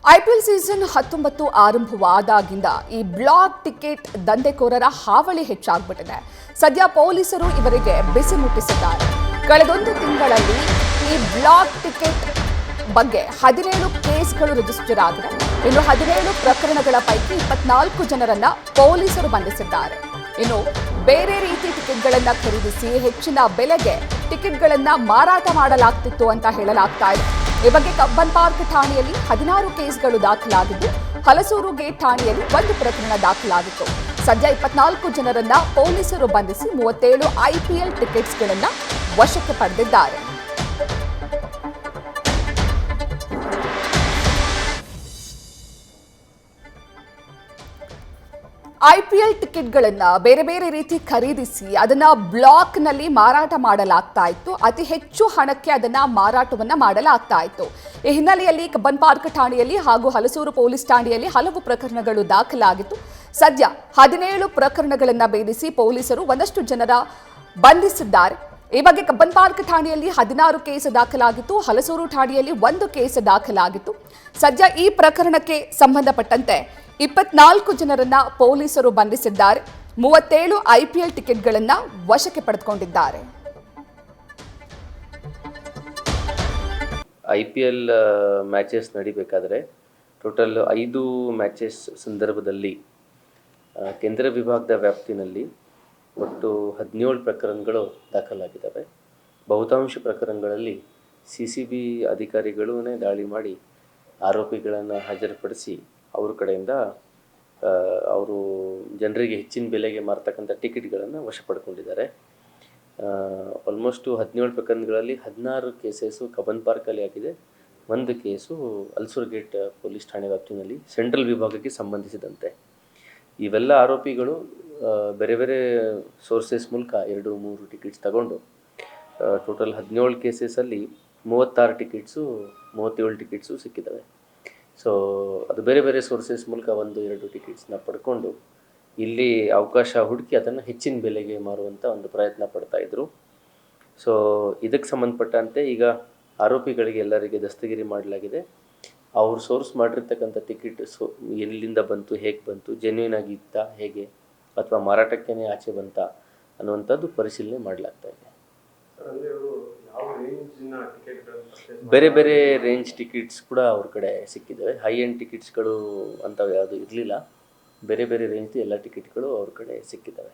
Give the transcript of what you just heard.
IPL season 19 ಆರಂಭವಾದಾಗಿಂದ ಈ block ticket ದಂಧೆಕೋರರ ಹಾವಳಿ ಹೆಚ್ಚಾಗ್ಬಿಟ್ಟಿದೆ. ಸದ್ಯ ಪೊಲೀಸರು ಇವರಿಗೆ ಬಿಸಿ ಮುಟ್ಟಿಸಿದ್ದಾರೆ. ಕಳೆದೊಂದು ತಿಂಗಳಲ್ಲಿ ಈ ಬ್ಲಾಕ್ ಟಿಕೆಟ್ ಬಗ್ಗೆ 17 ಕೇಸ್ಗಳು ರಿಜಿಸ್ಟರ್ ಆಗಿದೆ. ಇನ್ನು 17 ಪ್ರಕರಣಗಳ ಪೈಕಿ 24 ಜನರನ್ನ ಪೊಲೀಸರು ಬಂಧಿಸಿದ್ದಾರೆ. ಇನ್ನು ಬೇರೆ ರೀತಿ ಟಿಕೆಟ್ಗಳನ್ನ ಖರೀದಿಸಿ ಹೆಚ್ಚಿನ ಬೆಲೆಗೆ ಟಿಕೆಟ್ಗಳನ್ನ ಮಾರಾಟ ಮಾಡಲಾಗ್ತಿತ್ತು ಅಂತ ಹೇಳಲಾಗ್ತಾ ಇದೆ. ಈ ಬಗ್ಗೆ ಕಬ್ಬನ್ ಪಾರ್ಕ್ ಠಾಣೆಯಲ್ಲಿ 16 ಕೇಸ್ಗಳು ದಾಖಲಾಗಿದ್ದು, ಹಲಸೂರು ಗೇಟ್ ಠಾಣೆಯಲ್ಲಿ 1 ಪ್ರಕರಣ ದಾಖಲಾಗಿತ್ತು. ಸದ್ಯ 24 ಜನರನ್ನ ಪೊಲೀಸರು ಬಂಧಿಸಿ 37 ಐಪಿಎಲ್ ಟಿಕೆಟ್ಸ್ಗಳನ್ನ ವಶಕ್ಕೆ ಪಡೆದಿದ್ದಾರೆ. ಐಪಿಎಲ್ ಟಿಕೆಟ್ಗಳನ್ನ ಬೇರೆ ಬೇರೆ ರೀತಿ ಖರೀದಿಸಿ ಅದನ್ನ ಬ್ಲಾಕ್ನಲ್ಲಿ ಮಾರಾಟ ಮಾಡಲಾಗ್ತಾ ಇತ್ತು. ಅತಿ ಹೆಚ್ಚು ಹಣಕ್ಕೆ ಅದನ್ನ ಮಾರಾಟವನ್ನ ಮಾಡಲಾಗ್ತಾ ಇತ್ತು. ಈ ಹಿನ್ನೆಲೆಯಲ್ಲಿ ಕಬ್ಬನ್ ಪಾರ್ಕ್ ಠಾಣೆಯಲ್ಲಿ ಹಾಗೂ ಹಲಸೂರು ಪೊಲೀಸ್ ಠಾಣೆಯಲ್ಲಿ ಹಲವು ಪ್ರಕರಣಗಳು ದಾಖಲಾಗಿತ್ತು. ಸದ್ಯ 17 ಪ್ರಕರಣಗಳನ್ನ ಭೇದಿಸಿ ಪೊಲೀಸರು ಒಂದಷ್ಟು ಜನರ ಬಂಧಿಸಿದ್ದಾರೆ. ಈ ಬಗ್ಗೆ ಕಬ್ಬನ್ ಪಾರ್ಕ್ ಠಾಣೆಯಲ್ಲಿ 16 ಕೇಸ್ ದಾಖಲಾಗಿತ್ತು. ಹಲಸೂರು ಠಾಣೆಯಲ್ಲಿ 1 ಕೇಸ್ ದಾಖಲಾಗಿತ್ತು. ಸದ್ಯ ಈ ಪ್ರಕರಣಕ್ಕೆ ಸಂಬಂಧಪಟ್ಟಂತೆ 24 ಜನರನ್ನ ಪೊಲೀಸರು ಬಂಧಿಸಿದ್ದಾರೆ. 37 ಐಪಿಎಲ್ ಟಿಕೆಟ್ಗಳನ್ನ ವಶಕ್ಕೆ ಪಡೆದುಕೊಂಡಿದ್ದಾರೆ. ಐಪಿಎಲ್ ಮ್ಯಾಚಸ್ ನಡಿಬೇಕಾದ್ರೆ ಟೋಟಲ್ 5 ಮ್ಯಾಚಸ್ ಸಂದರ್ಭದಲ್ಲಿ ಕೇಂದ್ರ ವಿಭಾಗದ ವ್ಯಾಪ್ತಿನಲ್ಲಿ ಒಟ್ಟು 17 ಪ್ರಕರಣಗಳು ದಾಖಲಾಗಿದ್ದಾವೆ. ಬಹುತಾಂಶ ಪ್ರಕರಣಗಳಲ್ಲಿ CCB ಅಧಿಕಾರಿಗಳೂ ದಾಳಿ ಮಾಡಿ ಆರೋಪಿಗಳನ್ನು ಹಾಜರುಪಡಿಸಿ ಅವ್ರ ಕಡೆಯಿಂದ ಅವರು ಜನರಿಗೆ ಹೆಚ್ಚಿನ ಬೆಲೆಗೆ ಮಾರ್ತಕ್ಕಂಥ ಟಿಕೆಟ್ಗಳನ್ನು ವಶಪಡ್ಕೊಂಡಿದ್ದಾರೆ. ಆಲ್ಮೋಸ್ಟು 17 ಪ್ರಕರಣಗಳಲ್ಲಿ 16 ಕೇಸಸ್ಸು ಕಬ್ಬನ್ ಪಾರ್ಕಲ್ಲಿ ಆಗಿದೆ. 1 ಕೇಸು ಹಲಸೂರು ಗೇಟ್ ಪೊಲೀಸ್ ಠಾಣೆ ವ್ಯಾಪ್ತಿನಲ್ಲಿ ಸೆಂಟ್ರಲ್ ವಿಭಾಗಕ್ಕೆ ಸಂಬಂಧಿಸಿದಂತೆ. ಇವೆಲ್ಲ ಆರೋಪಿಗಳು ಬೇರೆ ಬೇರೆ ಸೋರ್ಸಸ್ ಮೂಲಕ 2-3 ಟಿಕೆಟ್ಸ್ ತಗೊಂಡು ಟೋಟಲ್ 17 ಕೇಸಸಲ್ಲಿ 36 ಟಿಕೆಟ್ಸು 37 ಟಿಕೆಟ್ಸು ಸಿಕ್ಕಿದ್ದಾವೆ. ಸೊ ಅದು ಬೇರೆ ಬೇರೆ ಸೋರ್ಸಸ್ ಮೂಲಕ 1-2 ಟಿಕೆಟ್ಸ್ನ ಪಡ್ಕೊಂಡು ಇಲ್ಲಿ ಅವಕಾಶ ಹುಡುಕಿ ಅದನ್ನು ಹೆಚ್ಚಿನ ಬೆಲೆಗೆ ಮಾರುವಂಥ ಒಂದು ಪ್ರಯತ್ನ ಪಡ್ತಾಯಿದ್ರು. ಸೊ ಇದಕ್ಕೆ ಸಂಬಂಧಪಟ್ಟಂತೆ ಈಗ ಆರೋಪಿಗಳಿಗೆ ಎಲ್ಲರಿಗೆ ದಸ್ತಗಿರಿ ಮಾಡಲಾಗಿದೆ. ಅವ್ರು ಸೋರ್ಸ್ ಮಾಡಿರ್ತಕ್ಕಂಥ ಟಿಕೆಟ್ ಎಲ್ಲಿಂದ ಬಂತು, ಹೇಗೆ ಬಂತು, ಜೆನ್ಯೂನ್ ಆಗಿತ್ತಾ, ಹೇಗೆ ಅಥವಾ ಮಾರಾಟಕ್ಕೇ ಆಚೆ ಬಂತಾ ಅನ್ನುವಂಥದ್ದು ಪರಿಶೀಲನೆ ಮಾಡಲಾಗ್ತಾ ಇದೆ. ಬೇರೆ ಬೇರೆ ರೇಂಜ್ ಟಿಕೆಟ್ಸ್ ಕೂಡ ಅವ್ರ ಕಡೆ ಸಿಕ್ಕಿದ್ದಾವೆ. ಹೈ ಎಂಡ್ ಟಿಕೆಟ್ಸ್ಗಳು ಅಂಥವು ಯಾವುದು ಇರಲಿಲ್ಲ. ಬೇರೆ ಬೇರೆ ರೇಂಜ್ದು ಎಲ್ಲ ಟಿಕೆಟ್ಗಳು ಅವ್ರ ಕಡೆ ಸಿಕ್ಕಿದ್ದಾವೆ.